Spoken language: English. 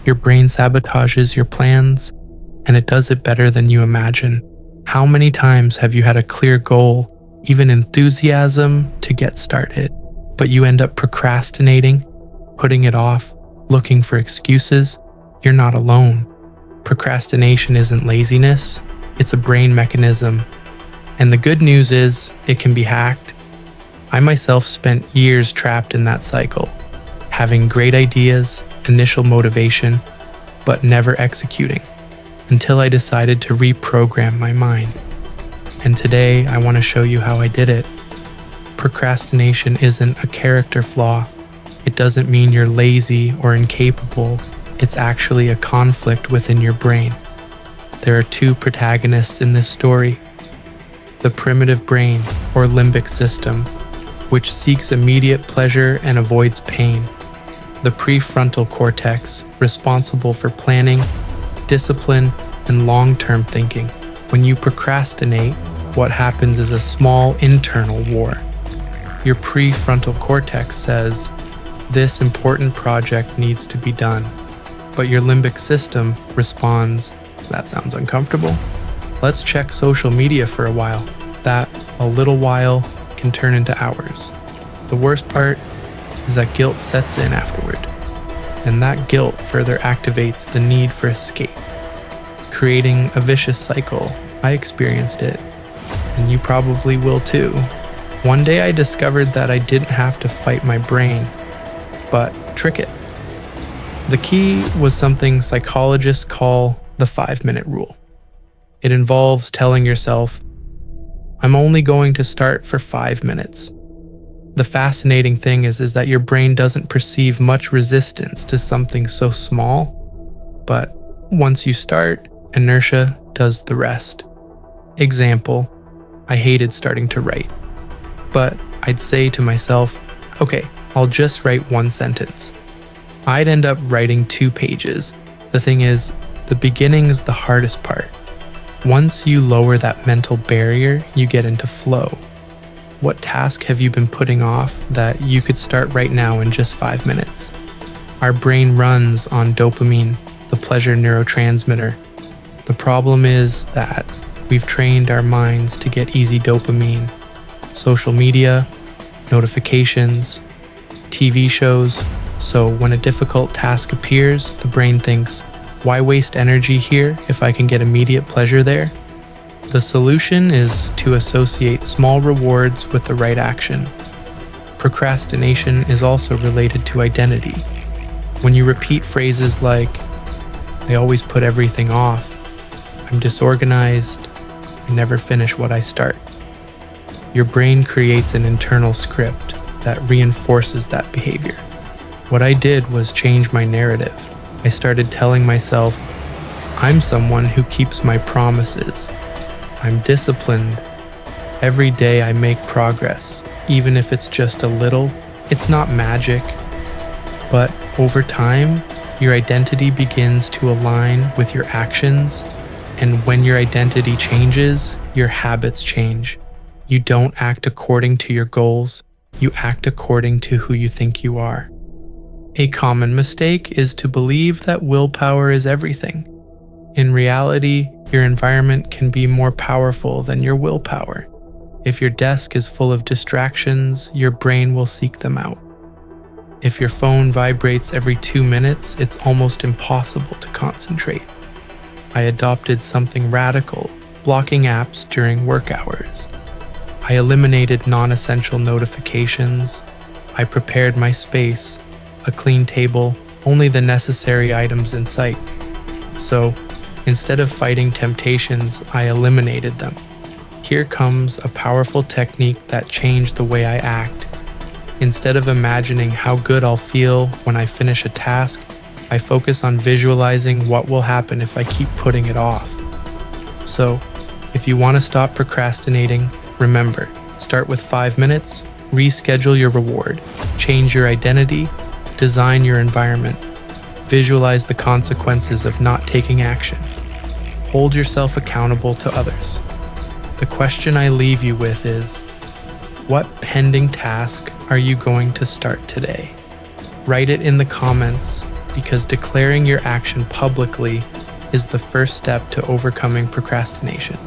Your brain sabotages your plans, and it does it better than you imagine. How many times have you had a clear goal, even enthusiasm to get started, but you end up procrastinating, putting it off, looking for excuses? You're not alone. Procrastination isn't laziness, it's a brain mechanism. And the good news is, it can be hacked. I myself spent years trapped in that cycle, having great ideas, initial motivation, but never executing, until I decided to reprogram my mind. And today, I want to show you how I did it. Procrastination isn't a character flaw. It doesn't mean you're lazy or incapable. It's actually a conflict within your brain. There are two protagonists in this story. The primitive brain, or limbic system, which seeks immediate pleasure and avoids pain. The prefrontal cortex, responsible for planning, discipline, and long-term thinking. When you procrastinate, what happens is a small internal war. Your prefrontal cortex says, "This important project needs to be done." But your limbic system responds, "That sounds uncomfortable. Let's check social media for a while." That a little while can turn into hours. The worst part is that guilt sets in afterward, and that guilt further activates the need for escape, creating a vicious cycle. I experienced it, and you probably will too. One day I discovered that I didn't have to fight my brain, but trick it. The key was something psychologists call the 5-minute rule. It involves telling yourself, "I'm only going to start for 5 minutes." The fascinating thing is that your brain doesn't perceive much resistance to something so small, but once you start, inertia does the rest. Example, I hated starting to write, but I'd say to myself, "Okay, I'll just write 1 sentence." I'd end up writing 2 pages. The thing is, the beginning is the hardest part. Once you lower that mental barrier, you get into flow. What task have you been putting off that you could start right now in just 5 minutes? Our brain runs on dopamine, the pleasure neurotransmitter. The problem is that we've trained our minds to get easy dopamine. Social media, notifications, TV shows. So when a difficult task appears, the brain thinks, "Why waste energy here if I can get immediate pleasure there?" The solution is to associate small rewards with the right action. Procrastination is also related to identity. When you repeat phrases like, "I always put everything off," "I'm disorganized," "I never finish what I start," your brain creates an internal script that reinforces that behavior. What I did was change my narrative. I started telling myself, "I'm someone who keeps my promises. I'm disciplined. Every day I make progress, even if it's just a little." It's not magic, but over time, your identity begins to align with your actions, and when your identity changes, your habits change. You don't act according to your goals, you act according to who you think you are. A common mistake is to believe that willpower is everything. In reality, your environment can be more powerful than your willpower. If your desk is full of distractions, your brain will seek them out. If your phone vibrates every 2 minutes, it's almost impossible to concentrate. I adopted something radical, blocking apps during work hours. I eliminated non-essential notifications. I prepared my space, a clean table, only the necessary items in sight. So, instead of fighting temptations, I eliminated them. Here comes a powerful technique that changed the way I act. Instead of imagining how good I'll feel when I finish a task, I focus on visualizing what will happen if I keep putting it off. So, if you want to stop procrastinating, remember, start with 5 minutes, reschedule your reward, change your identity, design your environment, visualize the consequences of not taking action. Hold yourself accountable to others. The question I leave you with is, what pending task are you going to start today? Write it in the comments. because declaring your action publicly is the first step to overcoming procrastination.